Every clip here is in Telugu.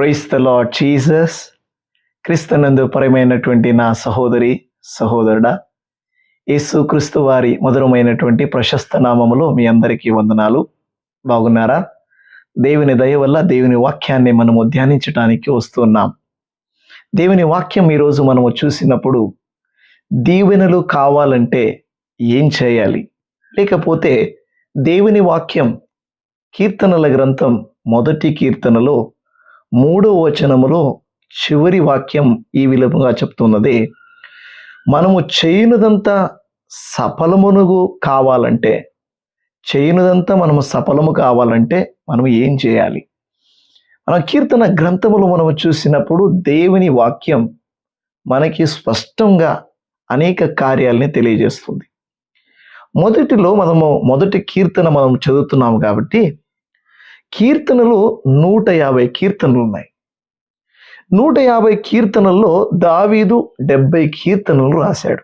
Praise the lord Jesus. క్రీస్తునందు పరమైనటువంటి నా సహోదరి సహోదరుడా, యేసుక్రీస్తు వారి మధురమైనటువంటి ప్రశస్త నామములో మీ అందరికీ వందనాలు. బాగున్నారా? దేవుని దయ వల్ల దేవుని వాక్యాన్ని మనము ధ్యానించడానికి వస్తున్నాం. దేవుని వాక్యం ఈరోజు మనము చూసినప్పుడు దీవెనలు కావాలంటే ఏం చేయాలి, లేకపోతే దేవుని వాక్యం కీర్తనల గ్రంథం మొదటి కీర్తనలో 3వ వచనములో చివరి వాక్యం ఈ విధముగా చెప్తున్నది, మనము చేయనుదంతా సఫలమును కావాలంటే, మనము సఫలము కావాలంటే మనం ఏం చేయాలి? మన కీర్తన గ్రంథములు మనము చూసినప్పుడు దేవుని వాక్యం మనకి స్పష్టంగా అనేక కార్యాలని తెలియజేస్తుంది. మనము మొదటి కీర్తన మనం చదువుతున్నాము కాబట్టి కీర్తనలు 150 కీర్తనలు ఉన్నాయి. 150 కీర్తనల్లో దావీదు 70 కీర్తనలు రాశాడు.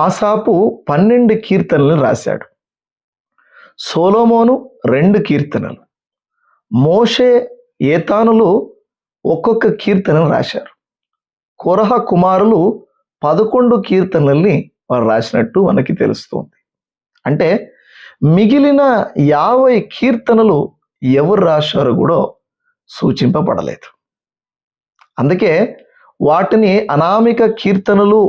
ఆసాపు 12 కీర్తనలు రాశాడు. సొలొమోను 2 కీర్తనలు, మోషే, ఏతానులు ఒక్కొక్క కీర్తనలు రాశారు. కొరహ కుమారులు 11 కీర్తనల్ని వారు రాసినట్టు మనకి తెలుస్తుంది. అంటే మిగిలిన 50 కీర్తనలు ఎవరు రాశారో కూడా సూచింపబడలేదు. అందుకే వాటిని అనామిక కీర్తనలు,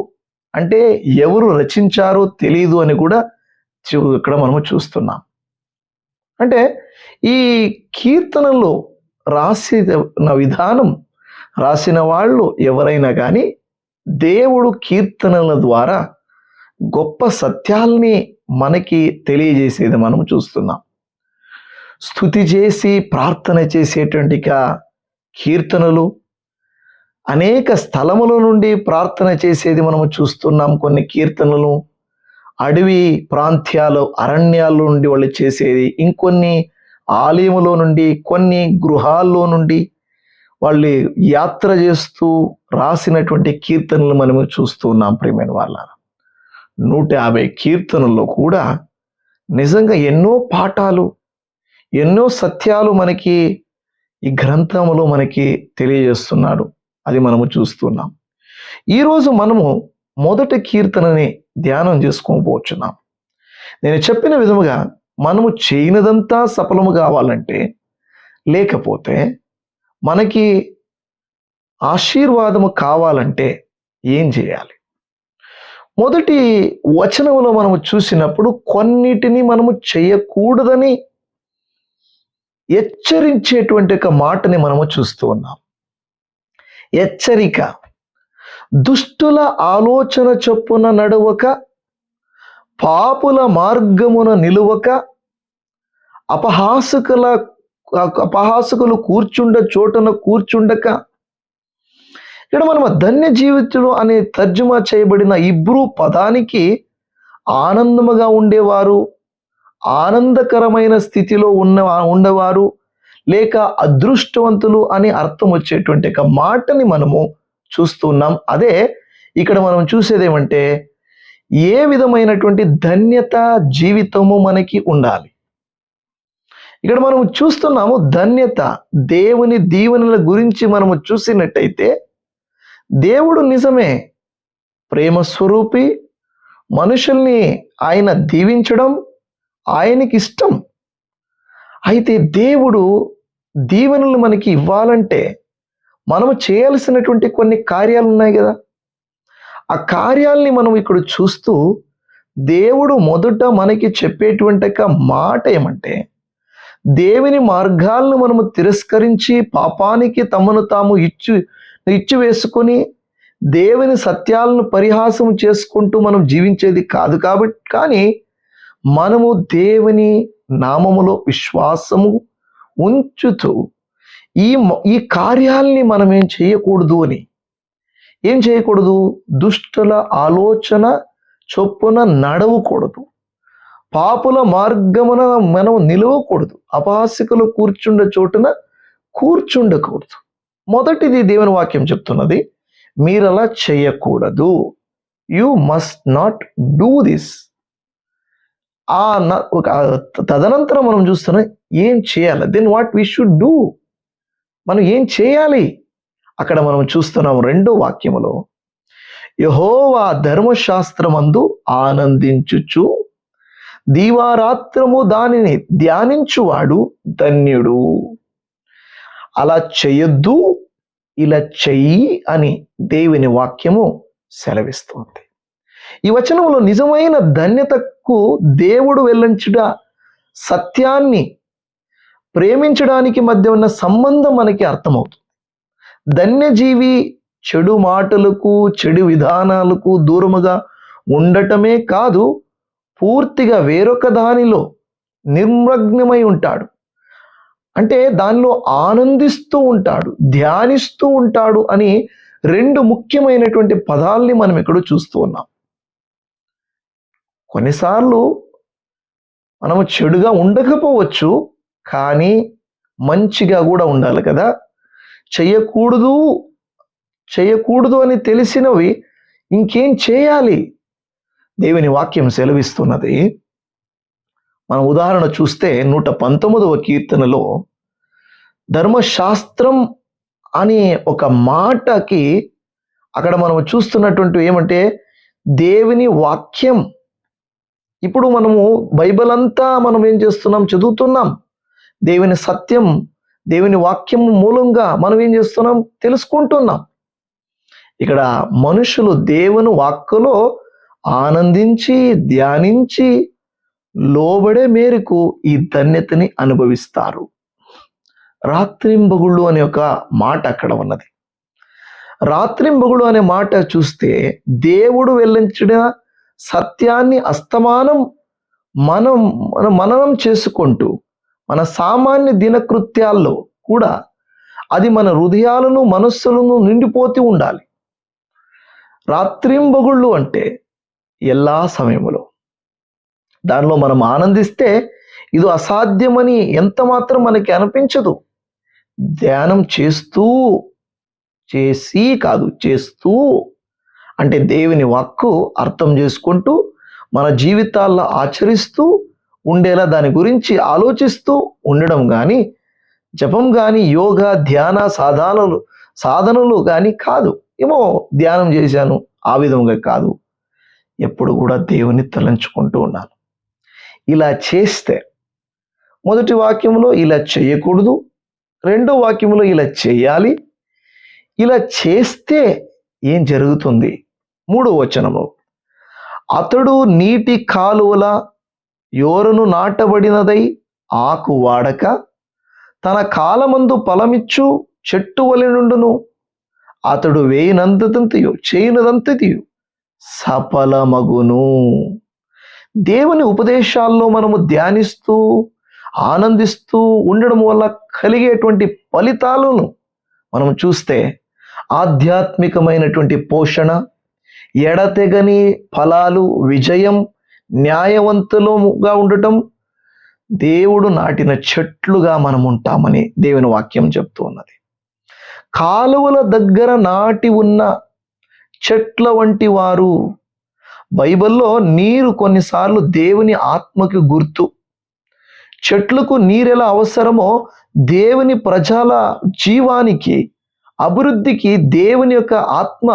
అంటే ఎవరు రచించారో తెలియదు అని కూడా ఇక్కడ మనము చూస్తున్నాం. అంటే ఈ కీర్తనలు రాసిన విధానం, రాసిన వాళ్ళు ఎవరైనా కానీ దేవుడు కీర్తనల ద్వారా గొప్ప సత్యాల్ని మనకి తెలియజేసేది మనం చూస్తున్నాం. స్తుతి చేసి ప్రార్థన చేసేటువంటి కీర్తనలు, అనేక స్థలముల నుండి ప్రార్థన చేసేది మనము చూస్తున్నాం. కొన్ని కీర్తనలు అడవి ప్రాంత్యాలు, అరణ్యాల్లో నుండి వాళ్ళు చేసేది, ఇంకొన్ని ఆలయములో నుండి, కొన్ని గృహాల్లో నుండి వాళ్ళు యాత్ర చేస్తూ రాసినటువంటి కీర్తనలు మనము చూస్తున్నాం. ప్రియమైన వాళ్ళ 150 కీర్తనల్లో కూడా నిజంగా ఎన్నో పాఠాలు, ఎన్నో సత్యాలు మనకి ఈ గ్రంథములో మనకి తెలియజేస్తున్నాడు. అది మనము చూస్తున్నాం. ఈరోజు మనము మొదటి కీర్తనని ధ్యానం చేసుకోబోతున్నాం. నేను చెప్పిన విధముగా మనము చేయనిదంతా సఫలము కావాలంటే, లేకపోతే మనకి ఆశీర్వాదము కావాలంటే ఏం చేయాలి? మొదటి వచనంలో మనము చూసినప్పుడు కొన్నిటిని మనము చేయకూడదని హెచ్చరించేటువంటి ఒక మాటని మనము చూస్తూ ఉన్నాం. హెచ్చరిక. దుష్టుల ఆలోచన చొప్పున నడవక, పాపుల మార్గమున నిలువక, అపహాసకులు కూర్చుండ చోటన కూర్చుండక. ఇక్కడ మనం ధన్య జీవితులు అనే తర్జుమా చేయబడిన ఇబ్రూ పదానికి ఆనందముగా ఉండేవారు, ఆనందకరమైన స్థితిలో ఉండేవారు, లేక అదృష్టవంతులు అని అర్థం వచ్చేటువంటి ఒక మాటని మనము చూస్తున్నాం. అదే ఇక్కడ మనం చూసేది ఏమంటే, ఏ విధమైనటువంటి ధన్యత జీవితము మనకి ఉండాలి. ఇక్కడ మనం చూస్తున్నాము ధన్యత, దేవుని దీవెనల గురించి మనము చూసినట్టయితే, దేవుడు నిజమే ప్రేమ స్వరూపి, మనుషుల్ని ఆయన దీవించడం ఆయనకి ఇష్టం. అయితే దేవుడు దీవెనలు మనకి ఇవ్వాలంటే మనము చేయాల్సినటువంటి కొన్ని కార్యాలు ఉన్నాయి కదా. ఆ కార్యాలని మనం ఇక్కడ చూస్తూ దేవుడు మొదట మనకి చెప్పేటువంటి మాట ఏమంటే, దేవుని మార్గాలను మనము తిరస్కరించి పాపానికి తమను తాము ఇచ్చి వేసుకొని దేవుని సత్యాలను పరిహాసం చేసుకుంటూ మనం జీవించేది కాదు. కాబట్టి కానీ మనము దేవుని నామములో విశ్వాసము ఉంచుతూ ఈ కార్యాలని మనం ఏం చేయకూడదు? దుష్టుల ఆలోచన చొప్పున నడవకూడదు, పాపుల మార్గమున మనం నిలవకూడదు, అపహాసకులు కూర్చుండ చోటున కూర్చుండకూడదు. మొదటిది దేవుని వాక్యం చెప్తున్నది, మీరు అలా చేయకూడదు. You must not do this. తదనంతరం మనం చూస్తున్నాం ఏం చేయాలి. Then what we should do. మనం ఏం చేయాలి? అక్కడ మనం చూస్తున్నాం 2వ వాక్యములో, యెహోవా ధర్మశాస్త్రమందు ఆనందించుచు దీవారాత్రము దానిని ధ్యానించువాడు ధన్యుడు. అలా చెయ్యొద్దు, ఇలా చెయ్యి అని దేవుని వాక్యము సెలవిస్తుంది. ఈ వచనంలో నిజమైన ధన్యతకు దేవుడు వెల్లించుట సత్యాన్ని ప్రేమించడానికి మధ్య ఉన్న సంబంధం మనకి అర్థమవుతుంది. ధన్యజీవి చెడు మాటలకు, చెడు విధానాలకు దూరముగా ఉండటమే కాదు, పూర్తిగా వేరొక దానిలో నిర్మగ్నమై ఉంటాడు. అంటే దానిలో ఆనందిస్తూ ఉంటాడు, ధ్యానిస్తూ ఉంటాడు అని 2 ముఖ్యమైనటువంటి పదాల్ని మనం ఇక్కడ చూస్తూ ఉన్నాం. కొన్నిసార్లు మనము చెడుగా ఉండకపోవచ్చు, కానీ మంచిగా కూడా ఉండాలి కదా. చేయకూడదు చేయకూడదు అని తెలిసినవి ఇంకేం చేయాలి? దేవుని వాక్యం సెలవిస్తున్నది. మనం ఉదాహరణ చూస్తే 119వ కీర్తనలో ధర్మశాస్త్రం అనే ఒక మాటకి అక్కడ మనం చూస్తున్నటువంటి ఏమంటే దేవుని వాక్యం. ఇప్పుడు మనము బైబిల్ అంతా మనం ఏం చేస్తున్నాం? చదువుతున్నాం. దేవుని సత్యం, దేవుని వాక్యం మూలంగా మనం ఏం చేస్తున్నాం? తెలుసుకుంటున్నాం. ఇక్కడ మనుషులు దేవుని వాక్కులో ఆనందించి ధ్యానించి లోబడే మేరకు ఈ ధన్యతని అనుభవిస్తారు. రాత్రింబగుళ్ళు అనే ఒక మాట అక్కడ ఉన్నది. రాత్రింబగుళ్ళు అనే మాట చూస్తే దేవుడు వెల్లించిన సత్యాన్ని అస్తమానం మనం మననం చేసుకుంటూ మన సామాన్య దినకృత్యాల్లో కూడా అది మన హృదయాలను మనస్సులను నిండిపోతూ ఉండాలి. రాత్రింబగుళ్ళు అంటే எல்லா సమయంలో దానిలో మనం ఆనందిస్తే ఇది అసాధ్యమని ఎంత మాత్రం మనకి అనిపించదు. ధ్యానం చేస్తూ చేస్తూ అంటే దేవుని వాక్కు అర్థం చేసుకుంటూ మన జీవితాల్లో ఆచరిస్తూ ఉండేలా దాని గురించి ఆలోచిస్తూ ఉండడం కానీ, జపం కానీ, యోగా ధ్యాన సాధనలు కానీ కాదు. ఏమో ధ్యానం చేశాను ఆ విధంగా కాదు. ఎప్పుడు కూడా దేవుని తలంచుకుంటూ ఉన్నాను. ఇలా చేస్తే మొదటి వాక్యంలో ఇలా చేయకూడదు, 2వ వాక్యంలో ఇలా చేయాలి. ఇలా చేస్తే ఏం జరుగుతుంది? 3వ వచనము, అతడు నీటి కాలువల యోరను నాటబడినదై ఆకు వాడక తన కాలమందు ఫలమిచ్చు చెట్టు వలె నుండును. అతడు వేయినంతయు చేయనదంతయు సఫలమగును. దేవుని ఉపదేశాల్లో మనము ధ్యానిస్తూ ఆనందిస్తూ ఉండడం వల్ల కలిగేటువంటి ఫలితాలను మనం చూస్తే ఆధ్యాత్మికమైనటువంటి పోషణ, ఎడతెగని ఫలాలు, విజయం, న్యాయవంతులుగా ఉండటం, దేవుడు నాటిన చెట్లుగా మనం ఉంటామని దేవుని వాక్యం చెప్తూ ఉన్నది. కాలువల దగ్గర నాటి ఉన్న చెట్ల వంటి వారు. బైబిల్లో నీరు కొన్నిసార్లు దేవుని ఆత్మకి గుర్తు. చెట్లకు నీరెలా అవసరమో దేవుని ప్రజల జీవానికి, అభివృద్ధికి దేవుని యొక్క ఆత్మ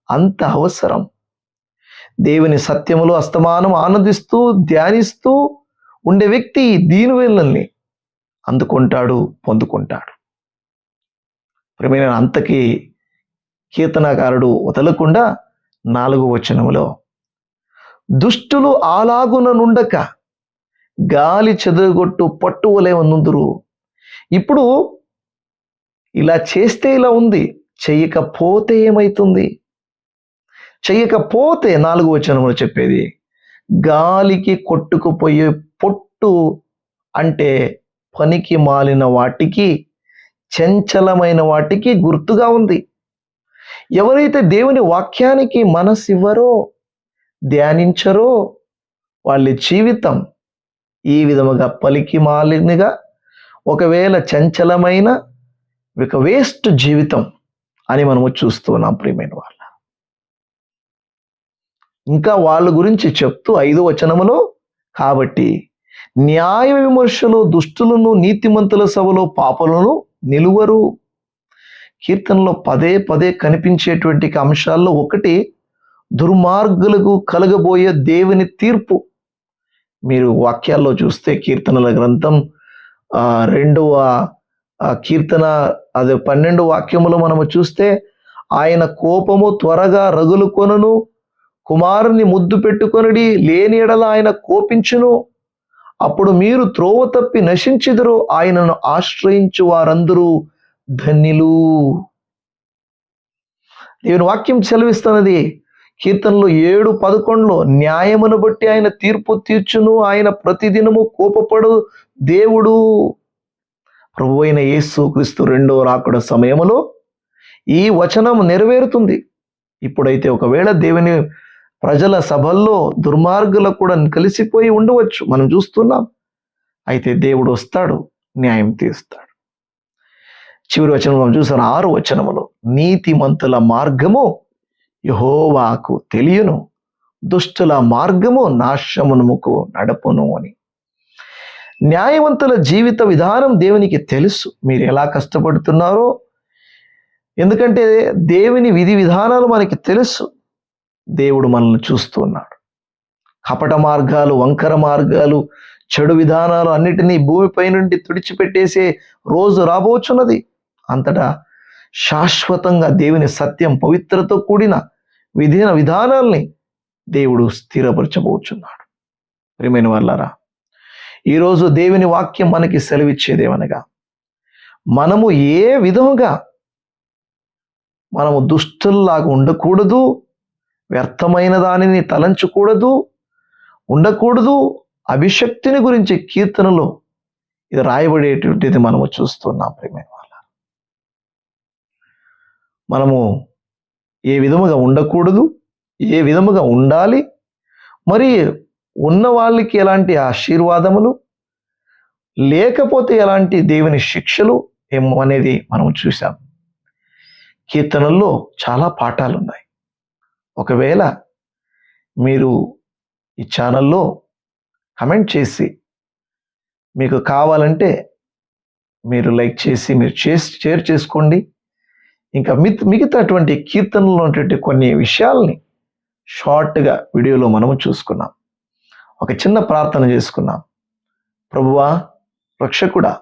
అంత అవసరం. దేవుని సత్యములో అస్తమానం ఆనందిస్తూ ధ్యానిస్తూ ఉండే వ్యక్తి దీనివేళ్ళని అందుకుంటాడు, పొందుకుంటాడు. ప్రియమైన అంతకి కీర్తనకారుడు వదలకుండా 4వ వచనములో, దుష్టులు అలాగున నుండక గాలి చెదరగొట్టు పట్టువలే నుందురు. ఇప్పుడు ఇలా చేస్తే ఇలా ఉంది, చెయ్యకపోతే ఏమైతుంది? చెయ్యకపోతే 4వ వచనములో చెప్పేది, గాలికి కొట్టుకుపోయే పొట్టు అంటే పనికి మాలిన వాటికి, చంచలమైన వాటికి గుర్తుగా ఉంది. ఎవరైతే దేవుని వాక్యానికి మనసివ్వరో, ధ్యానించరో, వాళ్ళ జీవితం ఈ విధముగా పలికి మాలినగా, ఒకవేళ చంచలమైన ఒక వేస్ట్ జీవితం అని మనము చూస్తున్నాం. ప్రియమైన వాళ్ళ ఇంకా వాళ్ళ గురించి చెప్తూ 5వ వచనములో, కాబట్టి న్యాయ విమర్శలో దుష్టులను, నీతిమంతుల సభలో పాపులను నిలువరు. కీర్తనలో పదే పదే కనిపించేటువంటి అంశాల్లో ఒకటి దుర్మార్గులకు కలగబోయే దేవుని తీర్పు. మీరు వాక్యాల్లో చూస్తే కీర్తనల గ్రంథం 2వ కీర్తన 12 వాక్యములో మనము చూస్తే, ఆయన కోపము త్వరగా రగులుకొనును, కుమారుని ముద్దు పెట్టుకొనుడి, లేని ఎడల ఆయన కోపించును, అప్పుడు మీరు త్రోవ తప్పి నశించెదరు, ఆయనను ఆశ్రయించు వారందరూ ధన్యులు. దేవుని వాక్యం సెలవిస్తున్నది కీర్తనలు 7:11 న్యాయమును బట్టి ఆయన తీర్పు తీర్చును, ఆయన ప్రతిదినము కోపపడు దేవుడు. ప్రభు అయిన యేసు క్రీస్తు రెండవ రాకడ సమయములో ఈ వచనం నెరవేరుతుంది. ఇప్పుడైతే ఒకవేళ దేవుని ప్రజల సభల్లో దుర్మార్గులకు కూడా కలిసిపోయి ఉండవచ్చు, మనం చూస్తున్నాం. అయితే దేవుడు వస్తాడు, న్యాయం తీస్తాడు. చివరి వచనం మనం చూసాం 6వ వచనములో, నీతిమంతుల మార్గము యెహోవాకు తెలియను, దుష్టుల మార్గము నాశనమునకు నడపును అని. న్యాయవంతుల జీవిత విధానం దేవునికి తెలుసు, మీరు ఎలా కష్టపడుతున్నారో. ఎందుకంటే దేవుని విధి విధానాలు మనకి తెలుసు. దేవుడు మనల్ని చూస్తున్నాడు. కపట మార్గాలు, వంకర మార్గాలు, చెడు విధానాలు అన్నిటినీ భూమిపై నుండి తుడిచిపెట్టేసే రోజు రాబోచున్నది. అంతటా శాశ్వతంగా దేవుని సత్యం, పవిత్రతో కూడిన విధానాల్ని దేవుడు స్థిరపరచబోచున్నాడు. ప్రియమైన వాళ్ళారా, ఈరోజు దేవుని వాక్యం మనకి సెలవిచ్చేదేమనగా, మనము ఏ విధంగా మనము దుష్టుల్లాగా ఉండకూడదు, వ్యర్థమైన దానిని తలంచకూడదు, ఉండకూడదు. అభిషక్తిని గురించి కీర్తనలో ఇది రాయబడేటువంటిది మనము చూస్తున్నాం. ప్రియమైన వాళ్ళ, మనము ఏ విధముగా ఉండకూడదు, ఏ విధముగా ఉండాలి, మరి ఉన్న వాళ్ళకి ఎలాంటి ఆశీర్వాదములు, లేకపోతే ఎలాంటి దేవుని శిక్షలు ఏమో అనేది మనం చూసాం. కీర్తనల్లో చాలా పాఠాలు ఉన్నాయి. ఒకవేళ మీరు ఈ ఛానల్లో కమెంట్ చేసి, మీకు కావాలంటే మీరు లైక్ చేసి మీరు షేర్ చేసుకోండి. ఇంకా మిగతాటువంటి కీర్తనలో ఉన్నటువంటి కొన్ని విషయాల్ని షార్ట్గా వీడియోలో మనము చూసుకున్నాం. ఒక చిన్న ప్రార్థన చేసుకున్నాం. ప్రభువా, రక్షకుడా,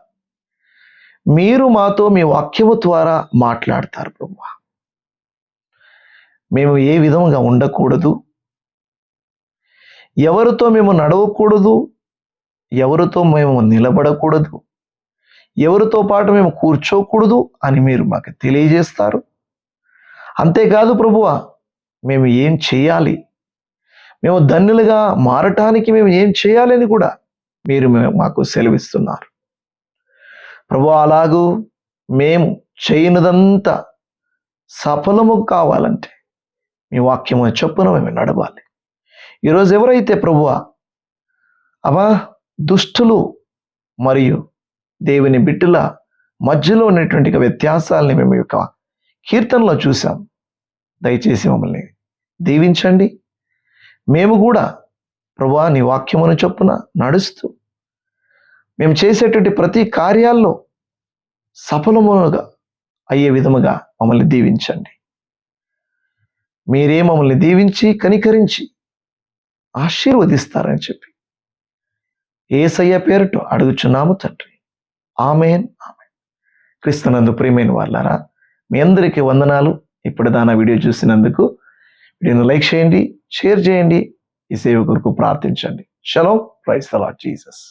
మీరు మాతో మీ వాక్యము ద్వారా మాట్లాడతారు. ప్రభువా, మేము ఏ విధంగా ఉండకూడదు, ఎవరితో మేము నడవకూడదు, ఎవరితో మేము నిలబడకూడదు, ఎవరితో పాటు మేము కూర్చోకూడదు అని మీరు మాకు తెలియజేస్తారు. అంతేకాదు ప్రభువా, మేము ఏం చేయాలి, మేము ధన్యులుగా మారటానికి మేము ఏం చేయాలని కూడా మీరు మాకు సెలవిస్తున్నారు. ప్రభువా, అలాగూ మేము చేయనిదంతా సఫలము కావాలంటే మీ వాక్యము చొప్పున మేము నడవాలి. ఈరోజు ఎవరైతే ప్రభువా దుష్టులు మరియు దేవుని బిడ్డల మధ్యలో ఉన్నటువంటి వ్యత్యాసాలని మేము యొక్క కీర్తనలో చూసాం. దయచేసి మమ్మల్ని దీవించండి. మేము కూడా ప్రభువా నీ వాక్యమును చొప్పున నడుస్తూ మేము చేసేటువంటి ప్రతి కార్యాల్లో సఫలముగా అయ్యే విధముగా మమ్మల్ని దీవించండి. మీరే మమ్మల్ని దీవించి కనికరించి ఆశీర్వదిస్తారని చెప్పి యేసయ్య పేరుట అడుగుచున్నాము తండ్రి. ఆమేన్, ఆమేన్. క్రీస్తునందు ప్రియమైన వాళ్ళారా, మీ అందరికీ వందనాలు. ఇప్పుడు దాని వీడియో చూసినందుకు వీడియోను లైక్ చేయండి, షేర్ చేయండి, ఈ సేవ కొరకు ప్రార్థించండి. Shalom. Praise the Lord Jesus.